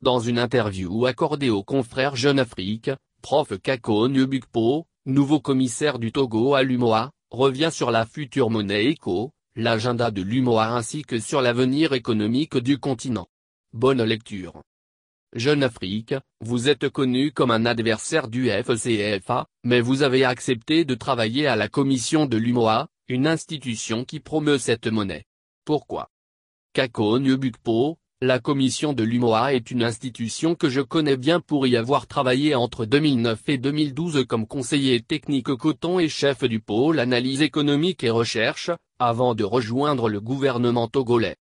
Dans une interview accordée au confrère Jeune Afrique, Prof Kako Nyebukpo, nouveau commissaire du Togo à l'UMOA, revient sur la future monnaie ECO, l'agenda de l'UMOA ainsi que sur l'avenir économique du continent. Bonne lecture. Jeune Afrique, vous êtes connu comme un adversaire du FCFA, mais vous avez accepté de travailler à la commission de l'UMOA, une institution qui promeut cette monnaie. Pourquoi? Kako Nyebukpo, la commission de l'UMOA est une institution que je connais bien pour y avoir travaillé entre 2009 et 2012 comme conseiller technique coton et chef du pôle analyse économique et recherche, avant de rejoindre le gouvernement togolais.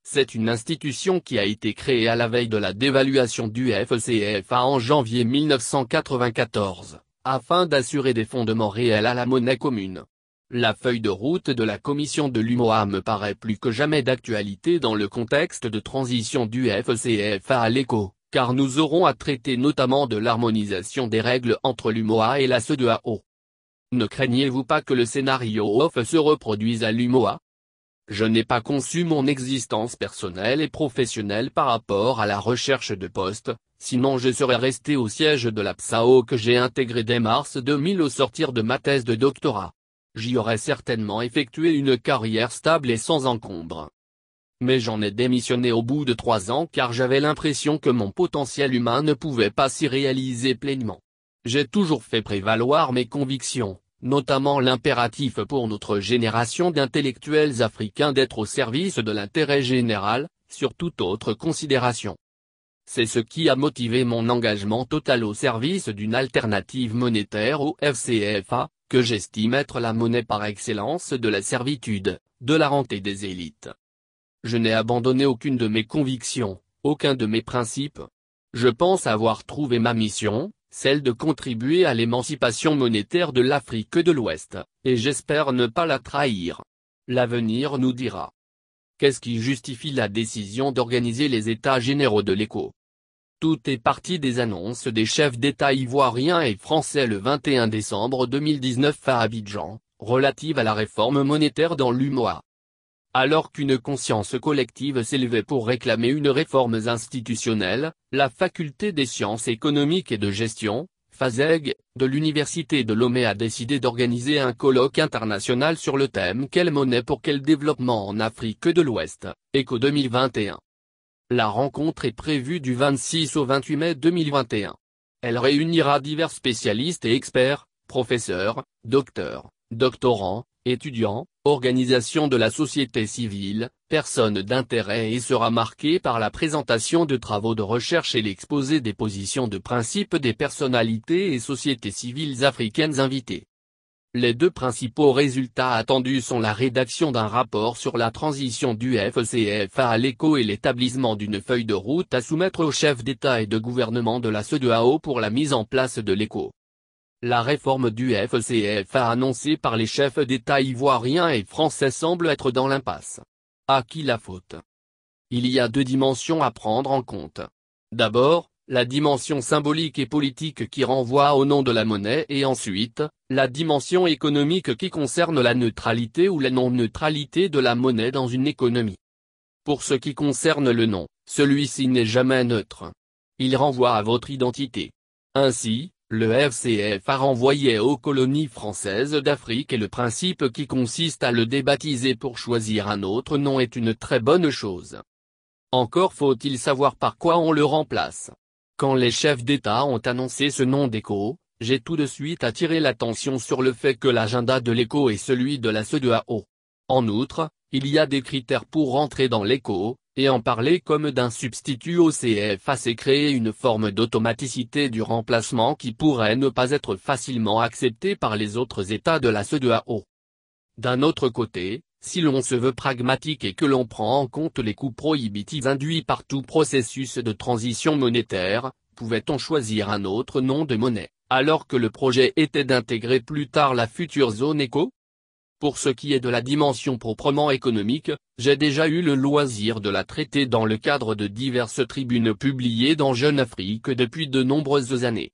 C'est une institution qui a été créée à la veille de la dévaluation du FCFA en janvier 1994, afin d'assurer des fondements réels à la monnaie commune. La feuille de route de la commission de l'UMOA me paraît plus que jamais d'actualité dans le contexte de transition du FCFA à l'ECO, car nous aurons à traiter notamment de l'harmonisation des règles entre l'UMOA et la CEDEAO. Ne craignez-vous pas que le scénario off se reproduise à l'UMOA? Je n'ai pas conçu mon existence personnelle et professionnelle par rapport à la recherche de poste, sinon je serais resté au siège de la PSAO que j'ai intégré dès mars 2000 au sortir de ma thèse de doctorat. J'y aurais certainement effectué une carrière stable et sans encombre. Mais j'en ai démissionné au bout de 3 ans car j'avais l'impression que mon potentiel humain ne pouvait pas s'y réaliser pleinement. J'ai toujours fait prévaloir mes convictions, notamment l'impératif pour notre génération d'intellectuels africains d'être au service de l'intérêt général, sur toute autre considération. C'est ce qui a motivé mon engagement total au service d'une alternative monétaire au FCFA, que j'estime être la monnaie par excellence de la servitude, de la rente et des élites. Je n'ai abandonné aucune de mes convictions, aucun de mes principes. Je pense avoir trouvé ma mission, celle de contribuer à l'émancipation monétaire de l'Afrique de l'Ouest, et j'espère ne pas la trahir. L'avenir nous dira. Qu'est-ce qui justifie la décision d'organiser les États généraux de l'ECO? Tout est parti des annonces des chefs d'État ivoiriens et français le 21 décembre 2019 à Abidjan, relatives à la réforme monétaire dans l'UMOA. Alors qu'une conscience collective s'élevait pour réclamer une réforme institutionnelle, la faculté des sciences économiques et de gestion, FASEG, de l'université de Lomé a décidé d'organiser un colloque international sur le thème Quelle monnaie pour quel développement en Afrique de l'Ouest, ECO 2021. La rencontre est prévue du 26 au 28 mai 2021. Elle réunira divers spécialistes et experts, professeurs, docteurs, doctorants, étudiants, organisations de la société civile, personnes d'intérêt et sera marquée par la présentation de travaux de recherche et l'exposé des positions de principe des personnalités et sociétés civiles africaines invitées. Les 2 principaux résultats attendus sont la rédaction d'un rapport sur la transition du FCFA à l'ECO et l'établissement d'une feuille de route à soumettre aux chefs d'État et de gouvernement de la CEDEAO pour la mise en place de l'ECO. La réforme du FCFA annoncée par les chefs d'État ivoiriens et français semble être dans l'impasse. À qui la faute? Il y a 2 dimensions à prendre en compte. D'abord, la dimension symbolique et politique qui renvoie au nom de la monnaie et ensuite, la dimension économique qui concerne la neutralité ou la non-neutralité de la monnaie dans une économie. Pour ce qui concerne le nom, celui-ci n'est jamais neutre. Il renvoie à votre identité. Ainsi, le FCFA renvoyait aux colonies françaises d'Afrique et le principe qui consiste à le débaptiser pour choisir un autre nom est une très bonne chose. Encore faut-il savoir par quoi on le remplace. Quand les chefs d'État ont annoncé ce nom d'ECO, j'ai tout de suite attiré l'attention sur le fait que l'agenda de l'ECO est celui de la CEDEAO. En outre, il y a des critères pour rentrer dans l'ECO, et en parler comme d'un substitut au CFA c'est créer une forme d'automaticité du remplacement qui pourrait ne pas être facilement acceptée par les autres États de la CEDEAO. D'un autre côté, si l'on se veut pragmatique et que l'on prend en compte les coûts prohibitifs induits par tout processus de transition monétaire, pouvait-on choisir un autre nom de monnaie, alors que le projet était d'intégrer plus tard la future zone ECO? Pour ce qui est de la dimension proprement économique, j'ai déjà eu le loisir de la traiter dans le cadre de diverses tribunes publiées dans Jeune Afrique depuis de nombreuses années.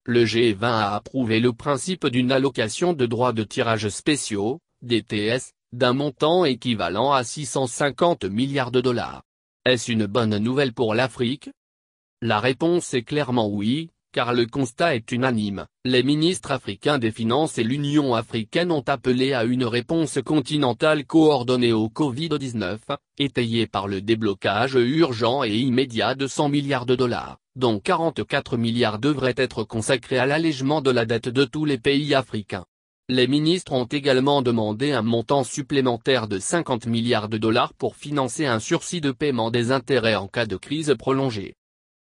Le G20 a approuvé le principe d'une allocation de droits de tirage spéciaux, DTS, d'un montant équivalent à 650 milliards de dollars. Est-ce une bonne nouvelle pour l'Afrique? La réponse est clairement oui, car le constat est unanime. Les ministres africains des Finances et l'Union africaine ont appelé à une réponse continentale coordonnée au Covid-19, étayée par le déblocage urgent et immédiat de 100 milliards de dollars, dont 44 milliards devraient être consacrés à l'allègement de la dette de tous les pays africains. Les ministres ont également demandé un montant supplémentaire de 50 milliards de dollars pour financer un sursis de paiement des intérêts en cas de crise prolongée.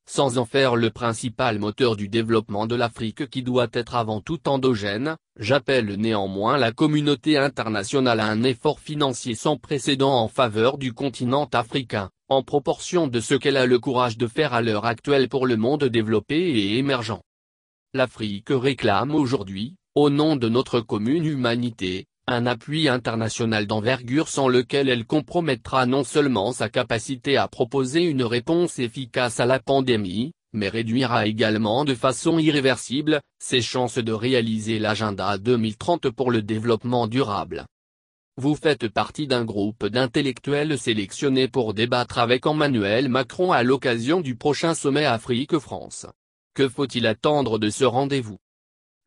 Sans en faire le principal moteur du développement de l'Afrique qui doit être avant tout endogène, j'appelle néanmoins la communauté internationale à un effort financier sans précédent en faveur du continent africain, en proportion de ce qu'elle a le courage de faire à l'heure actuelle pour le monde développé et émergent. L'Afrique réclame aujourd'hui, au nom de notre commune humanité, un appui international d'envergure sans lequel elle compromettra non seulement sa capacité à proposer une réponse efficace à la pandémie, mais réduira également de façon irréversible ses chances de réaliser l'agenda 2030 pour le développement durable. Vous faites partie d'un groupe d'intellectuels sélectionnés pour débattre avec Emmanuel Macron à l'occasion du prochain sommet Afrique-France. Que faut-il attendre de ce rendez-vous ?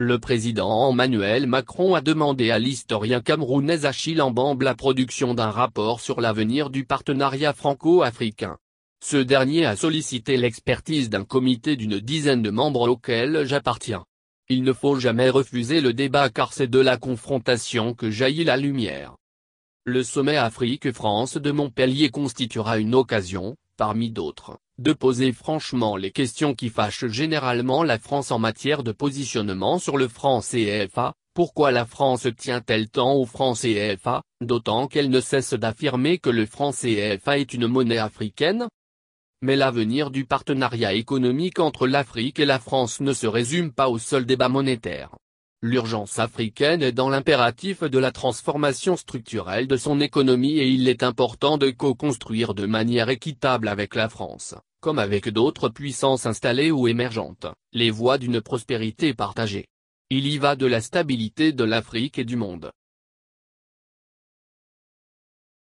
Le président Emmanuel Macron a demandé à l'historien camerounais Achille Mbembe la production d'un rapport sur l'avenir du partenariat franco-africain. Ce dernier a sollicité l'expertise d'un comité d'une dizaine de membres auquel j'appartiens. Il ne faut jamais refuser le débat car c'est de la confrontation que jaillit la lumière. Le sommet Afrique-France de Montpellier constituera une occasion, parmi d'autres, de poser franchement les questions qui fâchent généralement la France en matière de positionnement sur le franc CFA. Pourquoi la France tient-elle tant au franc CFA, d'autant qu'elle ne cesse d'affirmer que le franc CFA est une monnaie africaine ? Mais l'avenir du partenariat économique entre l'Afrique et la France ne se résume pas au seul débat monétaire. L'urgence africaine est dans l'impératif de la transformation structurelle de son économie et il est important de co-construire de manière équitable avec la France, comme avec d'autres puissances installées ou émergentes, les voies d'une prospérité partagée. Il y va de la stabilité de l'Afrique et du monde.